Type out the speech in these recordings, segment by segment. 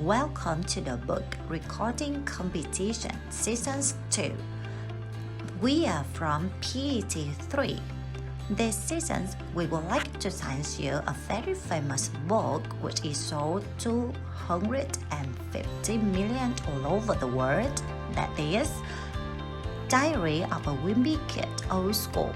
Welcome to the book recording competition season 2. We are from PET 3. This season, we would like to send you a very famous book which is sold 250 million all over the world. That is Diary of a Wimpy Kid Old School.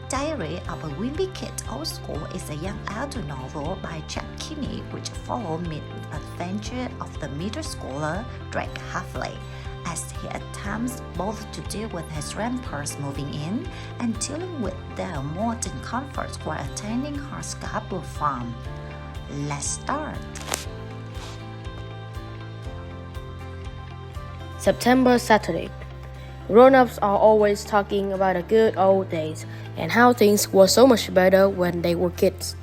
Diary of a Wimpy Kid Old School is a young adult novel by Jack Kinney which follows the adventure of the middle schooler Drake Hafley as he attempts both to deal with his grandparents moving in and dealing with their modern comforts while attending her scalpel farm. Let's start. September Saturday. Grown-ups are always talking about the good old days and how things were so much better when they were kids.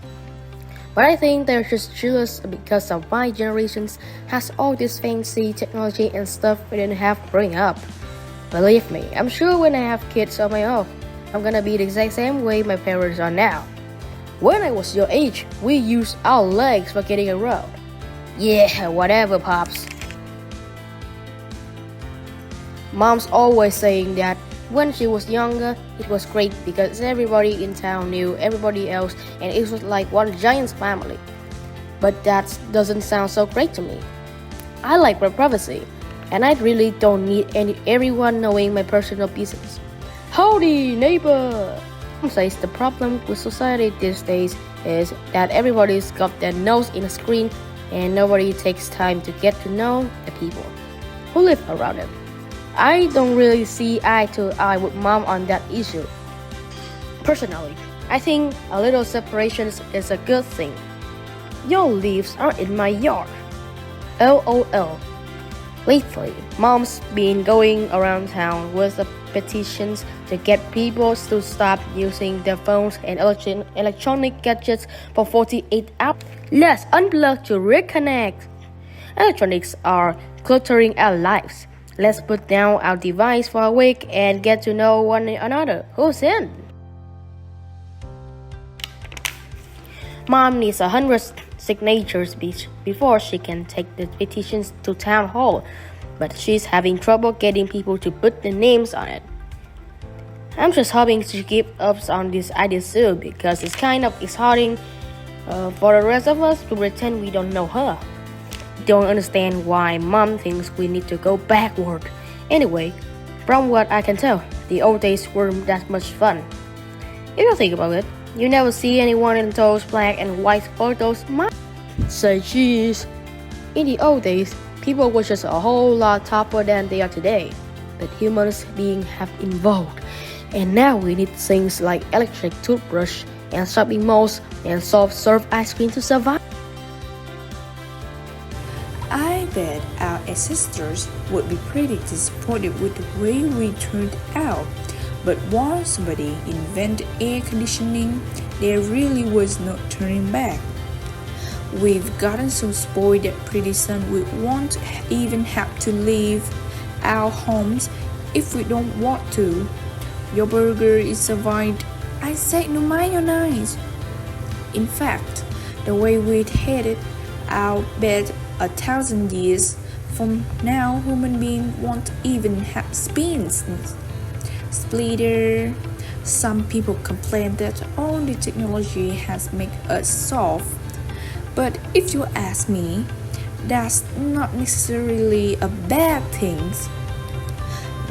But I think they're just jealous because of my generation has all this fancy technology and stuff we didn't have growing up. Believe me, I'm sure when I have kids of my own, I'm gonna be the exact same way my parents are now. When I was your age, we used our legs for getting around. Yeah, whatever, Pops. Mom's always saying that when she was younger, it was great because everybody in town knew everybody else and it was like one giant family. But that doesn't sound so great to me. I like my privacy, and I really don't need everyone knowing my personal business. Howdy, neighbor! Mom says the problem with society these days is that everybody's got their nose in a screen and nobody takes time to get to know the people who live around them. I don't really see eye to eye with Mom on that issue. Personally, I think a little separation is a good thing. Your leaves aren't in my yard. LOL. Lately, Mom's been going around town with the petitions to get people to stop using their phones and electronic gadgets for 48 hours. Let's unplug to reconnect. Electronics are cluttering our lives. Let's put down our device for a week and get to know one another. Who's in? Mom needs 100 signatures before she can take the petitions to town hall, but she's having trouble getting people to put their names on it. I'm just hoping she gives up on this idea soon because it's kind of exhausting for the rest of us to pretend we don't know her. Don't understand why Mom thinks we need to go backward. Anyway, from what I can tell, the old days weren't that much fun. If you think about it, you never see anyone in those black and white photos. Say cheese. In the old days, people were just a whole lot tougher than they are today. But humans being have evolved, and now we need things like electric toothbrush and shopping malls and soft-serve ice cream to survive. I bet our ancestors would be pretty disappointed with the way we turned out. But once somebody invented air conditioning, there really was no turning back. We've gotten so spoiled that pretty soon we won't even have to leave our homes if we don't want to. Your burger is survived. I said no mayonnaise. In fact, the way we'd headed, I'll bet 1,000 years from now, human beings won't even have spins. Splitter. Some people complain that all the technology has made us soft. But if you ask me, that's not necessarily a bad thing.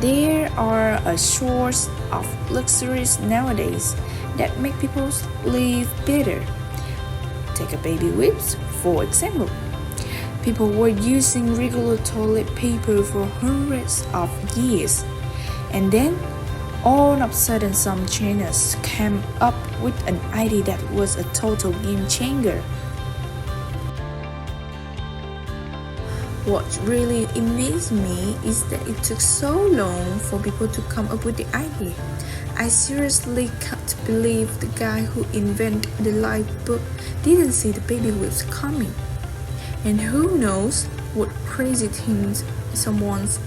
There are a source of luxuries nowadays that make people live better. Take a baby wipes, for example. People were using regular toilet paper for hundreds of years. And then, all of a sudden, some Chinese came up with an idea that was a total game changer. What really amazed me is that it took so long for people to come up with the idea. I seriously can't believe the guy who invented the light bulb didn't see the baby whips coming. And who knows what crazy things someone's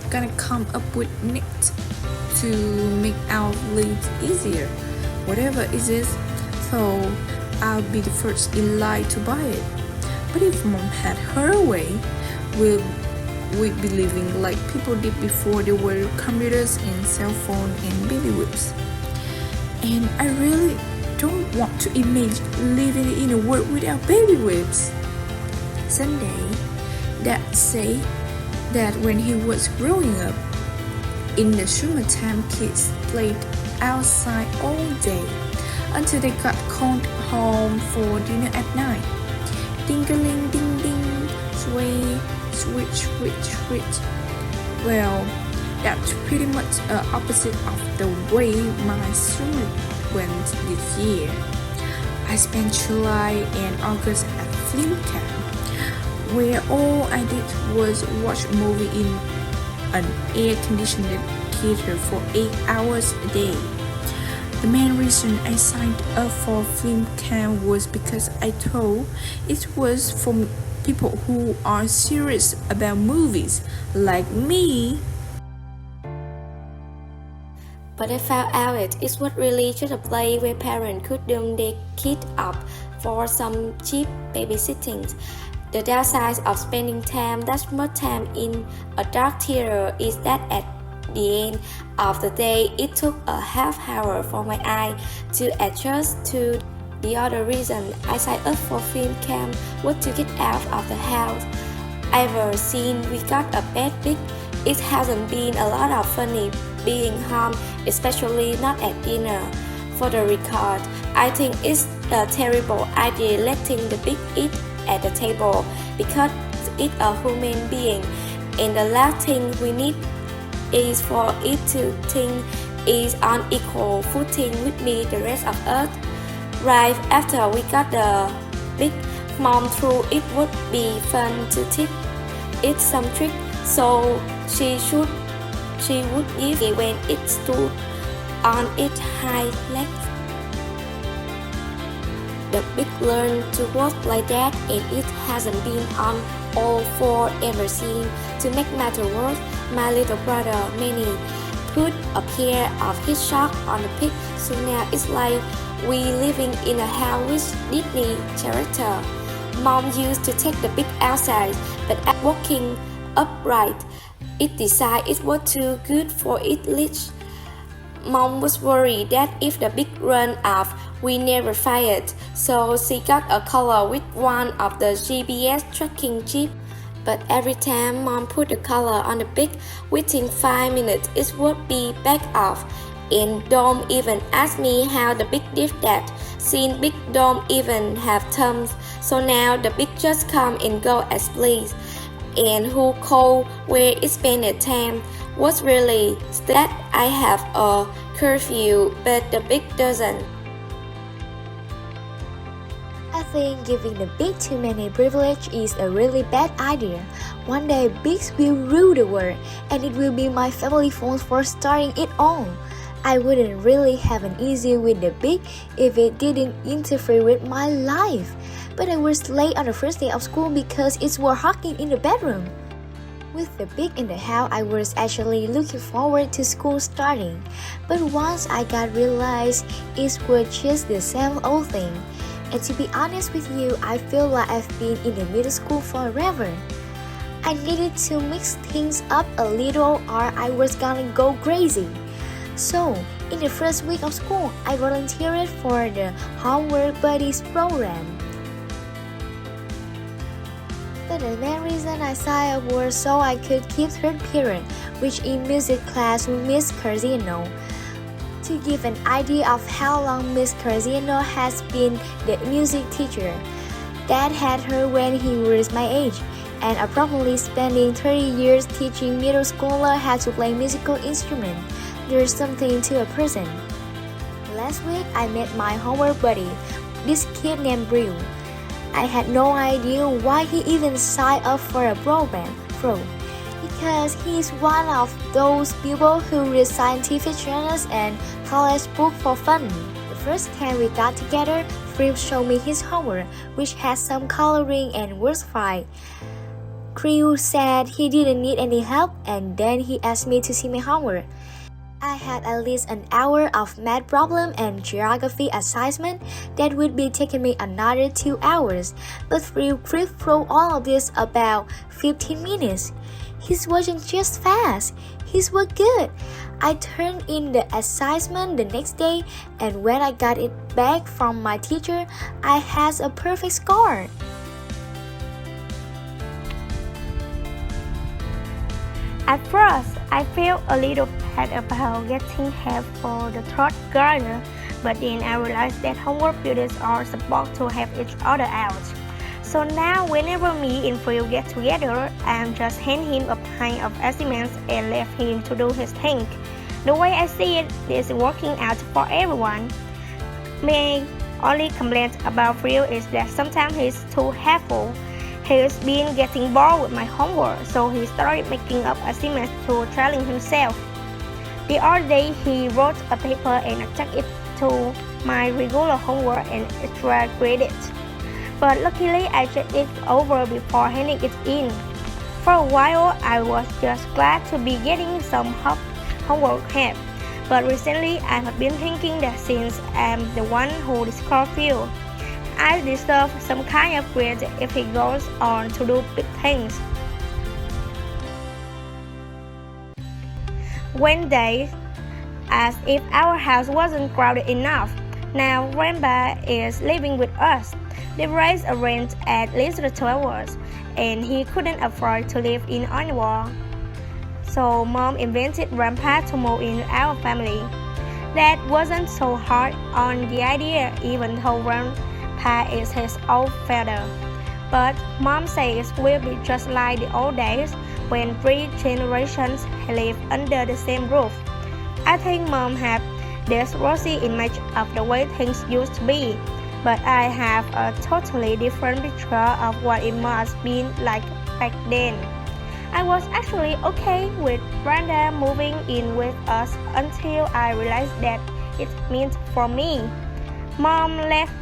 gonna come up with next to make our lives easier. Whatever it is, so I'll be the first in line to buy it. But if Mom had her way, we'd be living like people did before there were computers and cell phone and baby whips. And I really don't want to imagine living in a world without baby whips. Someday, Dad said that when he was growing up, in the summertime, kids played outside all day until they got called home for dinner at night. Ding-a-ling, ding-ding, sway, switch, switch, switch. Well, that's pretty much opposite of the way my summer went this year. I spent July and August at film camp, where all I did was watch a movie in an air-conditioned theater for 8 hours a day. The main reason I signed up for film camp was because I thought it was for people who are serious about movies like me. But I found out it was really just a place where parents could dump their kid up for some cheap babysitting. The downside of spending that much time in a dark theater is that at the end of the day, it took a half hour for my eye to adjust to. The other reason I signed up for film camp was to get out of the house. Ever since we got a bed big, it hasn't been a lot of funny being home, especially not at dinner. For the record, I think it's a terrible idea letting the big eat at the table because it's a human being, and the last thing we need is for it to think is on equal footing with me the rest of us. Right after we got the big, Mom thought it would be fun to teach it some trick, so she would give it when it stood on its hind legs. The big learned to walk like that, and it hasn't been on all four ever since. To make matter worse, my little brother Manny put a pair of his socks on the pig, so now it's like we living in a house with Disney character. Mom used to take the pig outside, but at walking upright, it decided it was too good for its leash. Mom was worried that if the pig ran off, we never fired, so she got a collar with one of the GPS tracking chip. But every time Mom put the collar on the pig, within 5 minutes it would be back off. And don't even ask me how the pig did that, since pig don't even have thumbs. So now the pig just come and go as please. And who called where it spent the time was really that I have a curfew, but the pig doesn't. I think giving the big too many privilege is a really bad idea. One day bigs will rule the world, and it will be my family fault for starting it all. I wouldn't really have an issue with the big if it didn't interfere with my life. But I was late on the first day of school because it was hawking in the bedroom. With the big in the house, I was actually looking forward to school starting. But once I got realized it was just the same old thing. And to be honest with you, I feel like I've been in the middle school forever. I needed to mix things up a little or I was gonna go crazy. So, in the first week of school, I volunteered for the Homework Buddies program. But the main reason I signed up was so I could keep third period, which in music class with Miss Carzino. To give an idea of how long Miss Carzino has been the music teacher, Dad had her when he was my age, and approximately spending 30 years teaching middle schoolers how to play musical instrument. There's something to a person. Last week, I met my homework buddy, this kid named Brew. I had no idea why he even signed up for a program, because he's one of those people who read scientific journals and college books for fun. The first time we got together, Fred showed me his homework, which had some coloring and words fight. Crew said he didn't need any help, and then he asked me to see my homework. I had at least an hour of math problem and geography assignment that would be taking me another 2 hours, but Phil cruised through all of this about 15 minutes. His wasn't just fast, his were good. I turned in the assignment the next day, and when I got it back from my teacher, I had a perfect score. At first, I felt a little bad about getting help for the third grader, but then I realized that homework builders are supposed to help each other out. So now, whenever me and Phil get together, I'm just hand him a pile of assignments and leave him to do his thing. The way I see it, this is working out for everyone. My only complaint about Phil is that sometimes he's too helpful. He's been getting bored with my homework, so he started making up assignments to challenge himself. The other day, he wrote a paper and I checked it to my regular homework and extra graded. But luckily, I checked it over before handing it in. For a while, I was just glad to be getting some homework help. But recently, I have been thinking that since I'm the one who discovered Phil, I deserve some kind of grade if he goes on to do big things. One day, as if our house wasn't crowded enough, now Grandpa is living with us. They raised a rent at least 12 hours, and he couldn't afford to live in anymore. So Mom invited Grandpa to move in our family. That wasn't so hard on the idea, even though Grandpa is his old father. But Mom says it will be just like the old days when 3 generations live under the same roof. I think Mom had this rosy image of the way things used to be, but I have a totally different picture of what it must be like back then. I was actually okay with Brenda moving in with us until I realized that it meant for me. Mom left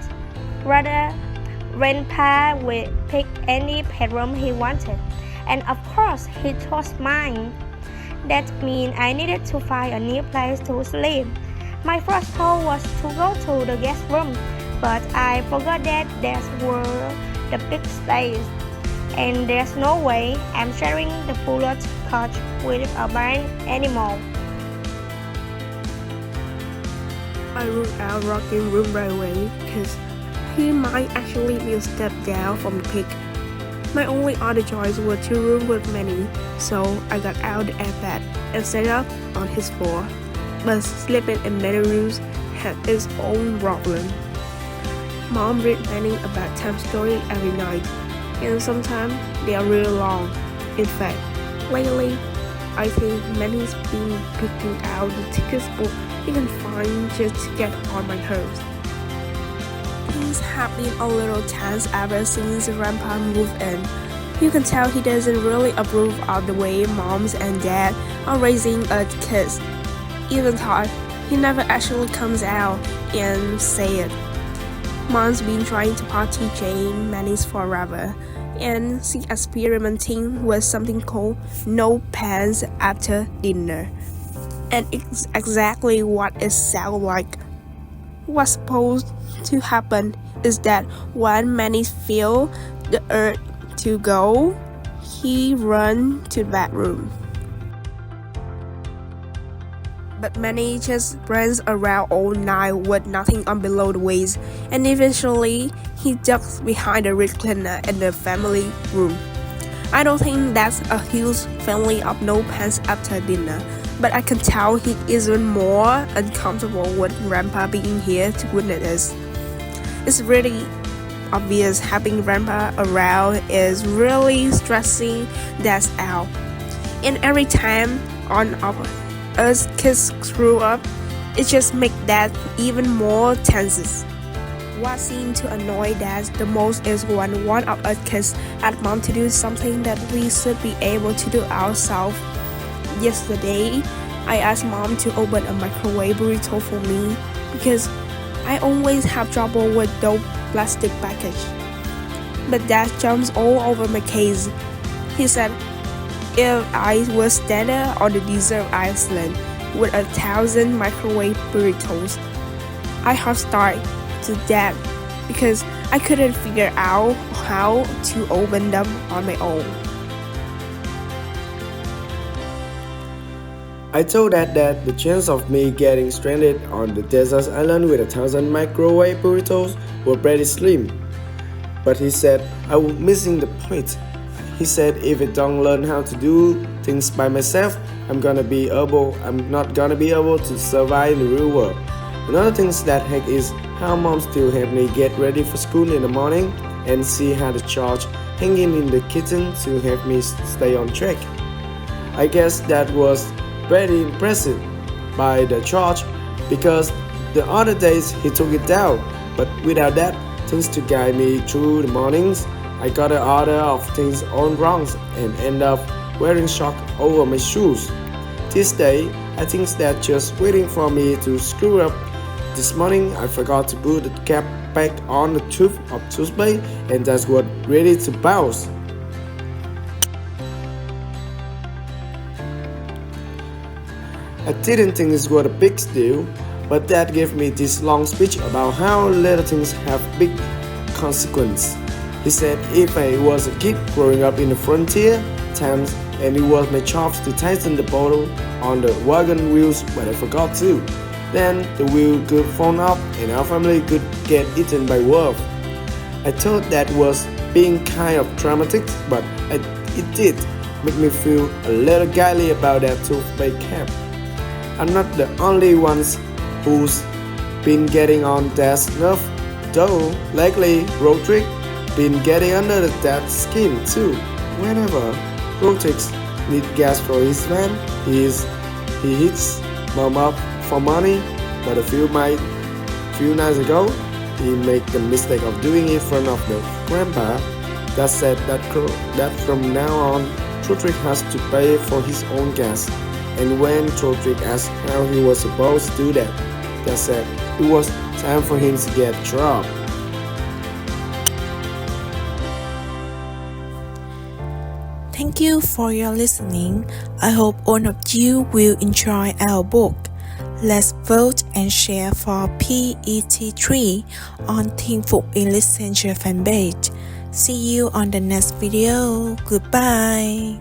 Grandpa would pick any bedroom he wanted, and of course he chose mine. That means I needed to find a new place to sleep. My first thought was to go to the guest room, but I forgot that that's where the big space, and there's no way I'm sharing the pull-out couch with a man anymore. I ruled out rocking room right away because he might actually be a step down from the pick. My only other choice was 2 rooms with many, so I got out the air bed and set up on his floor. But sleeping in many rooms had its own problem. Mom read many a bedtime story every night, and sometimes they are really long. In fact, lately, I think Manny's been picking out the thickest book he can find just to get on my nerves. Things have been a little tense ever since Grandpa moved in. You can tell he doesn't really approve of the way moms and dad are raising us kids. Even though he never actually comes out and say it. Mom's been trying to party chain Manny's forever, and she's experimenting with something called no pants after dinner. And it's exactly what it sounds like. What's supposed to happen is that when Manny feels the urge to go, he runs to the bathroom. But Manny just runs around all night with nothing on below the waist, and eventually he ducks behind the recliner in the family room. I don't think that's a huge family of no pants after dinner, but I can tell he isn't more uncomfortable with Grandpa being here to witness us. It's really obvious having Grandpa around is really stressing that out. And every time one of us kids screw up, it just makes that even more tense. What seemed to annoy Dad the most is when one of us kids asked Mom to do something that we should be able to do ourselves. Yesterday, I asked Mom to open a microwave burrito for me because I always have trouble with those plastic package. But Dad jumps all over my case. He said if I was standing on the desert island, with 1,000 microwave burritos. I have started to that because I couldn't figure out how to open them on my own. I told Dad that the chance of me getting stranded on the desert island with 1,000 microwave burritos were pretty slim. But he said I was missing the point. He said if I don't learn how to do things by myself, I'm not gonna be able to survive in the real world. Another thing that heck is how mom still help me get ready for school in the morning, and she had a charge hanging in the kitchen to help me stay on track. I guess that was very impressive by the charge because the other days he took it down, but without that, things to guide me through the mornings, I got an order of things all wrong and end up wearing socks over my shoes. This day, I think that just waiting for me to screw up. This morning, I forgot to put the cap back on the tube of toothpaste, and that was ready to bounce. I didn't think this was a big deal, but Dad gave me this long speech about how little things have big consequences. He said if I was a kid growing up in the frontier times and it was my job to tighten the bottle on the wagon wheels but I forgot to, then the wheel could fall off and our family could get eaten by wolves. I thought that was being kind of dramatic, but it did make me feel a little guilty about that toothpaste cap. I'm not the only ones who's been getting on Dad's nerve, though lately Roderick been getting under Dad's skin too. Whenever Roderick need gas for his van, he hits Mom up for money, but a few nights ago, he made the mistake of doing it in front of the grandpa. Dad said that from now on, Roderick has to pay for his own gas. And when Roderick asked how he was supposed to do that, Dad said it was time for him to get a job. Thank you for your listening. I hope all of you will enjoy our book. Let's vote and share for PET3 on Team Phục English Center fanpage. See you on the next video. Goodbye.